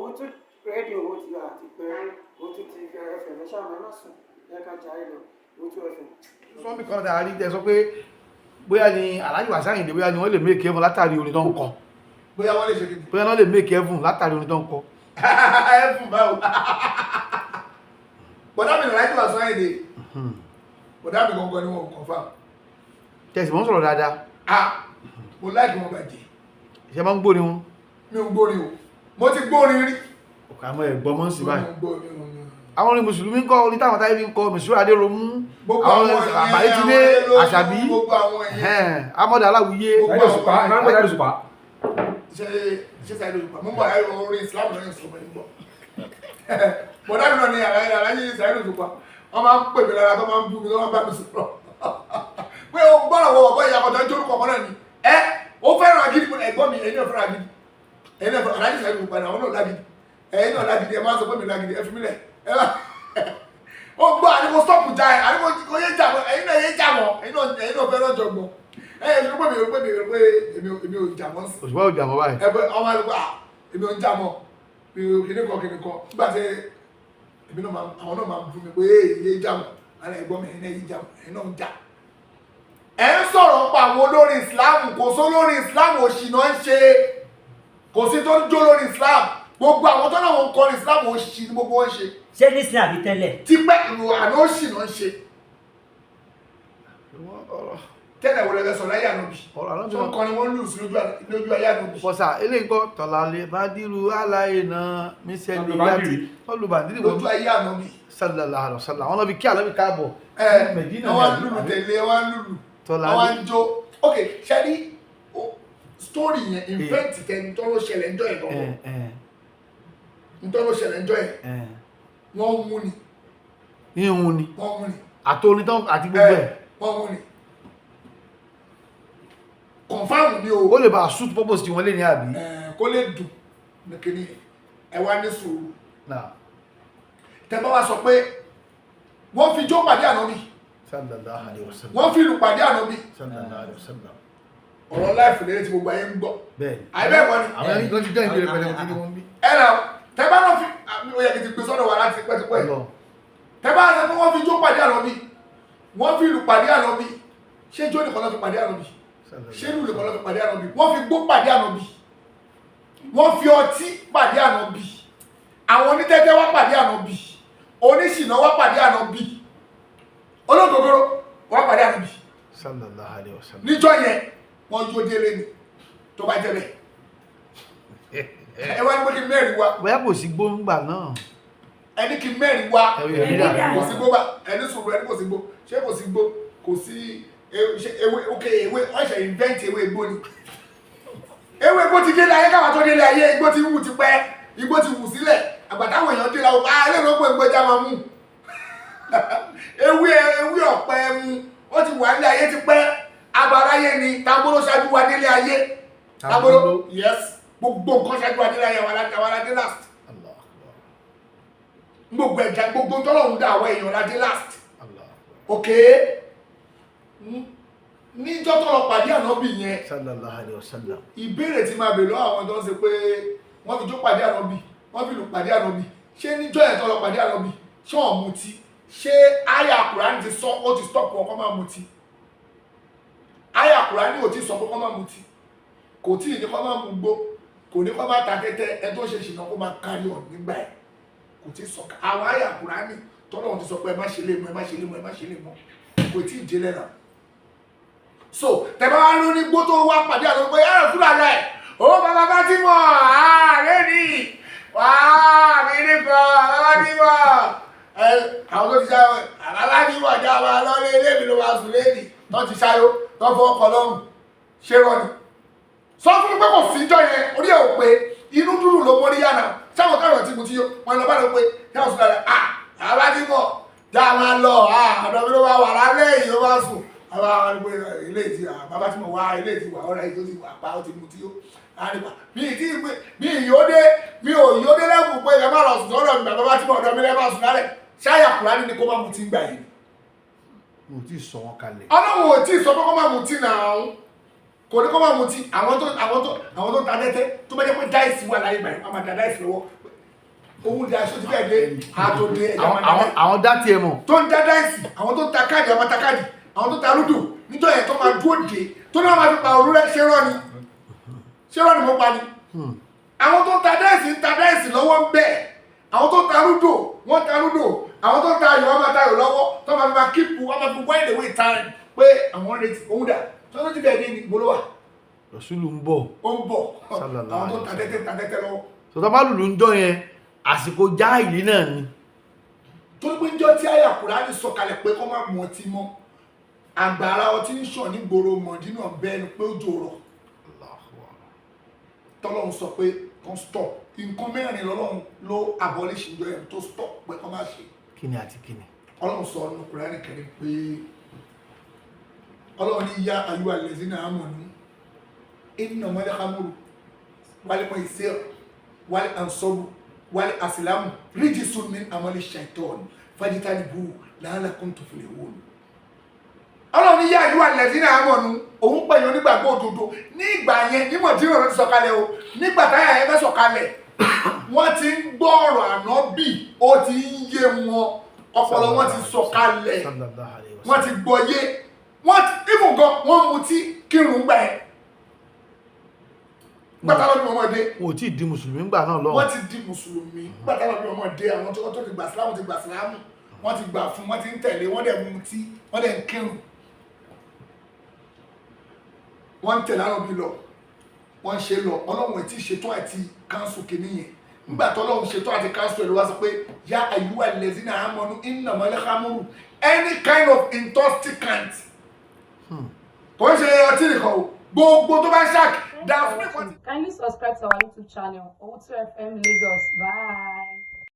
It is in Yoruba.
òun tún rédíò owó ti àti pé òun tún ti ẹfẹ̀ lẹ́sà mẹ́mà sùn ẹ̀ka jàre lọ òun tún ẹfẹ̀. sọ́mi kan tàà rí tẹ́ sọ pé bóyá ni Alhaji Wasiu Ayinde bóyá ni wọ́n lè make heaven látàrí orin tó ń kọ. bóyá wọ́n lè ṣe kíni. bóyá wọ́n lè make heaven látàrí orin tó ń kọ. heaven báwo. bọ̀dá mi Alhaji Wasiu Ayinde bọ̀dá mi gangan ni wọ́n confirm. tẹ̀sí mọ́ sọ̀rọ̀ dáadáa. mo láìkí wọn bàjẹ́. ṣe máa ń gbóni wọn. mi ò gbóni o mo ti gbóni rí. ọ̀kà mọ́ ẹ̀gbọ́n mọ́ sí báyìí. gbóni àwọn orin mùsùlùmí ń kọ orin táwọn táyé fi ń kọ Mùsùlùmí Adéròmú àwọn àbáyé tí dé Àṣàbí Amọ́dé Aláwìyé ṣe Saheed Òṣùpá mọ́ bọ̀ orin Islam lọ́yìn sọ̀rọ̀ ní gbọ́ bọ̀dá mi náà ni Alhaji Saheed Òṣùpá wọ́n máa ń pè mí lára tó máa ń bú mi tó máa ń bá mi sọ̀rọ̀ pé o gbọ́dọ̀ wọ ọ̀bọ̀ ìyàkọ̀tọ̀ ń jórúkọ kan náà ni ó fẹ́ràn agídí ẹ̀gbọ́n mi ẹ̀yin náà fẹ́ràn agídí ẹ̀yin náà fẹ́ràn Alhaji Saheed Òṣùpá àwọn náà lágídí ẹ̀yin náà lágídí ẹ̀ máa ń sọ pé mi lágídí ẹ fi mí lẹ̀ ó gbọ́ àdínkù stọ́ọ̀pù já ẹ̀ àdínkù yé jàmọ́ ẹ̀yin náà yé jàmọ́ ẹ̀yin náà fẹ́ràn jọgbọ́n ẹ̀yin ló pé èmi ò jàmọ́ sí. Òṣùpá ò jàmọ́ báyìí. ẹ̀bẹ̀ ọmọ àlùkò èmi ò ń jàmọ́ kìnnìkan nígbà tí èmi náà àwọn náà máa ń bú mi pé yé jàmọ́ àná ẹ̀gbọ́n mi ẹ̀yin náà yé jàmọ́ ẹ̀yin náà ń jà. ẹ̀ ń sọ̀rọ̀ pa àwọn olórí Islam kò sí olórí Islam òṣìnà ń ṣe kò sí tó ń jó lórí Islam gbogbo àwọn tó náà wọn kọrin Islam òṣì ní gbogbo wọn ṣe. ṣé nísìnyí àbí tẹ́lẹ̀. tipẹ́ ìlú àná òṣìnà ń ṣe. tẹ́lẹ̀ wọlé lẹ́sọ̀ láyé ànábì tó ń kọrin wọ́n lù sí lójú ayé ànábì. bọ́sà eléyìí kọ́ tọ̀làlẹ̀ bá dírú aláyé náà mísẹ́lì láti olùbàdìrí lójú ayé ànábì. sallallahu alaihi wasallam àwọn ọlọ́bì kí àlọ́bì káàbọ̀. wọ́n lùlù tẹ̀lé wọ́n lùlù wọ́n jó. ok ṣẹ́ni story yẹn invent tẹni tó ló ṣẹlẹ̀ ńjọ́ yẹn lọ́wọ́ ńtọ́ ló ṣẹlẹ̀ ńjọ́ yẹn wọ́n mú ni. ìhun ni wọ́n mú ni. àtòrin tán àti gbogbo ẹ̀. wọ́n mú ni. confam ni o. ó lè bá suit purpose tí wọ́n lè ní àbí. kó lè dùn nìkíní ẹ wá ní sùúrù. tẹ́ bá wá sọ pé wọ́n fi jó pàdé ànábì. sallallahu alaihi wasallam. wọ́n fi ìlú pàdé ànábì. sallallahu alaihi wasallam. ọ̀rọ̀ láìfù lẹ́yìn tí gbogbo ayé ń gbọ́. bẹ́ẹ̀ni àìbẹ́ẹ̀ kọ́ ni. àwọn ẹni tó ti jẹ́ ìbéèrè pẹ̀lú ọtí ni wọ́n ń bí. ẹ nà tẹ́ bá náà fi ó yẹ kí ti pè sọ́dọ̀ wa láti pẹ́tipẹ́. tẹ́ bá sọ pé wọ́n fi jó pàdé ànábì wọ́n fi ìlú pàdé ànábì ṣé jó nìkan ló fi pàdé ànábì ṣé ìlú nìkan ló fi pàdé ànábì wọ́n fi gbó pàdé ànábì wọ́n fi ọtí pàdé ànábì àwọn onítẹ́tẹ́ wá pàdé ànábì oníṣìnà wá pàdé ànábì olóògógóró wá pàdé ànábì. sallallahu alaihi wasallam. níjọ́ yẹn wọ́n jó délé ni tó bá jẹ́ bẹ́ẹ̀ ẹ wá ní pé kí mẹ́rin wá. bóyá kò sí gbóngbà náà. ẹni kí mẹ́rin wá kò sí gbó bá ẹni sùúrù ẹni kò sí gbó ṣé kò sí gbó kò sí ewé ewé ọ̀ṣẹ̀ invent ewé igbó ni ewé igbó ti délé ayé káwá tó délé ayé igbó ti wù ti pẹ́ igbó ti wù sílẹ̀ àgbàtàwọn èèyàn délé àwọn alẹ́ ló pé igbó já máa mú ewé ọ̀pẹ mu ó ti wà nílé ayé ti pẹ́ abaráyé ni tambolo ṣáájú wa délé ayé tambolo yes gbogbo nǹkan ṣáájú wa délé ayé àwọn aládé last gbogbo ẹ̀já gbogbo tọ́lọ́run dá àwọn èèyàn aládé last ok níjọ́ tọ́lọ́ pàdé ànábì yẹn sallallahu alaihi wasallam. ìbéèrè tí máa bèèrè lọ́wọ́ àwọn tó ń ṣe pé wọ́n fi jó pàdé ànábì wọ́n fi lù pàdé ànábì ṣé níjọ́ yẹn tọ́lọ́ pàdé ànábì ṣé wọ́n mutí ṣé àyà Kùránì ti sọ ó ti stop wọn kọ́ máa mutí àyà Kùránì ò ti sọ pé kọ́ máa mutí kò tí ì ní kọ́ máa mú gbó kò ní kọ́ máa ta tẹ́tẹ́ ẹ tó ṣe ṣìnà kó máa kárí ọ̀ nígbà ẹ̀ kò tí ì sọ àwọn àyà Kùránì tọ́lọ́ ti sọ pé ẹ má ṣe lé mọ́ ẹ má ṣe lé mọ́ ẹ má ṣe lé mọ́ kò tí ì délẹ̀ náà so tẹ̀bá wá ló ní gbó tó wá pàdé àlọ́ pé ẹ̀rọ fúlàní ẹ̀ ó bàbá bá tí mọ̀ ààrẹ ní wàá mi nìkan bàbá tí mọ̀ àwọn tó ti ṣá àbábá tí mọ̀ já wa lọ́lé ilé mi ló wá sùn léèdì tó ti ṣáyó tó fọwọ́ kọ lọ́rùn ṣé rọ ni sọ fún mi pé kò sí ìjọ yẹn orí ẹ̀ ò pé inú dúdú ló mórí yànnà sáwọn káyọ̀ tí mo ti yó wọn lọ bá lọ pé ẹ̀rọ fúlàní àbá tí mọ̀ já wa lọ àdọ̀ mi ló wá wà lálẹ́ yìí ló wá sùn àwọn arúgbó ilé ìtì bàbá tí mo wá ilé ìtì wà ọ̀rẹ́ ìtò ti wà pa ó ti mú tí ó àríwá mi ìyóde lẹ́kùn pé ẹ má lọ sùn sọ́dọ̀ mi bàbá tí mo ọ̀dọ̀ mi lẹ́bàá sùn lálẹ́ ṣáyà Kùránì ni kó má mú tí ń gbà yìí. mo ti sọ wọn kalẹ̀. Ọlọ́run ò tí ì sọ pé kó má mú tí náà kò ní kó má mú tí àwọn tó ta tẹ́tẹ́ tó bá jẹ́ pé dáìsì wà láyé báyìí wọ́n máa da dáìsì lọ́wọ́ òun di aṣọ ti fẹ́ dé àtòdè àwọn dátì ẹ̀ mọ̀ tó ń dá dáìsì àwọn tó ta káàdì àwọn ta káàdì àwọn tó ta lúdò níjọ́ yẹn tó máa dúró dé tó náà máa fi pa òru rẹ̀ ṣé rọ́ ni mo pa ni àwọn tó ta dáìsì lọ́wọ́ ń bẹ̀ àwọn tó ta lúdò wọ́n ta lúdò àwọn tó ta ayò wọ́n máa ta ayò lọ́wọ́ tó máa fi máa kíkù wọ́n máa fi wind away time pé àwọn retí òun dà tó ti bẹ̀ dé ní gbólówà Rasulu ń bọ̀ ó ń bọ̀ àwọn tó ta tẹ́tẹ́ lọ́wọ́ sọ̀tọ̀ bá lùlù ń jọ yẹn àsìkò jáìlì náà ni tó pé ń jọ tí àyà Kùránì sọ̀kalẹ̀ pé kó má mu ọtí mọ́ àgbàrá ọtí ń ṣàn ní gbòòrò Mọ̀dínà bẹ́ẹ̀ ni pé ó jòrò tọ́lọ́run sọ pé kan stop nǹkan mẹ́rin lọ́lọ́run ló abolish ìjọ ẹ̀ tó stop pé kọ́ máa ṣe kíni àti kíni ọlọ́run sọ nínú Kùránì kẹrin pé ọlọ́run ní yá ayú alẹ́zínà àmọ̀nú innamal khamru wal maisir wal ansabu wal aslamu rijsun min amali shaitan fajtanibuhu la'allakum tuflihun ọlọ́run ní yá ayú alẹ́zínà àmọ̀nú òun pẹ̀yàn nígbàgbọ́ òdodo ní ìgbà yẹn nímọ̀ tí ìrọ̀rùn ti sọ̀kalẹ̀ o nígbà táyà yẹn fẹ́ sọ̀kalẹ̀ wọ́n ti ń gbọ́ ọ̀rọ̀ ànábì ó ti ń yé wọn ọpọlọ wọn ti sọ̀kalẹ̀ wọ́n ti gbọ́yé wọ́n ti ibùn gan wọ́n mutí kírun gbà ẹ́ gbàtàlọ́bí ọmọdé wọn ò tí ì di mùsùlùmí gbà náà lọ́wọ́ wọ́n ti di mùsùlùmí gbàtàlọ́bí ọmọdé àwọn tó ti gbà sílámù ti gbà sílámù wọ́n ti gbà fún wọ́n ti ń tẹ̀lé wọ́n dẹ̀ mutí wọ́n dẹ̀ ń kírun wọ́n ń tẹ̀lé àrọ̀bí lọ wọ́n ń ṣe lọ ọlọ́run tí ṣetán àti káńsù kìíní yẹn nígbà tó ọlọ́run ṣetán àti káńsù ẹ̀ ló wá sọ pé yá àyíwá lẹ́sìn àmọ́nú innamal khamru any kind of intoxicant kò ń ṣe ọtí nìkan o gbogbo tó bá ń ṣàkí dáa fún ẹ̀kọ́. Kindly subscribe to our YouTube channel, Owutu FM Lagos. Bye.